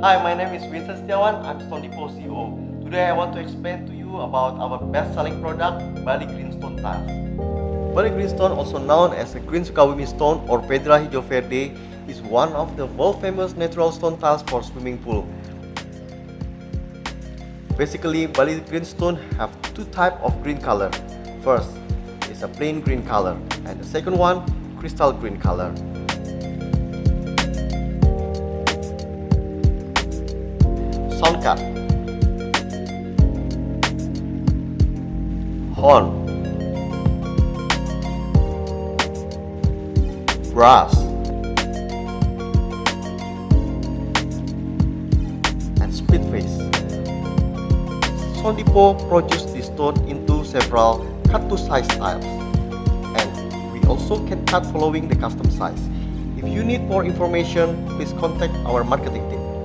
Hi, my name is Vincent Setiawan. I'm Stone Depot CEO. Today I want to explain to you about our best-selling product, Bali Greenstone Tiles. Bali Greenstone, also known as the Green Sukabumi stone or Pedra Hijau Verde, is one of the world-famous natural stone tiles for swimming pool. Basically, Bali Greenstone have two types of green color. First is a plain green color, and the second one, crystal green color. Sound cut, horn, brass, and split face. Stone Depot produced this stone into several cut-to-size styles, and we also can cut following the custom size. If you need more information, please contact our marketing team.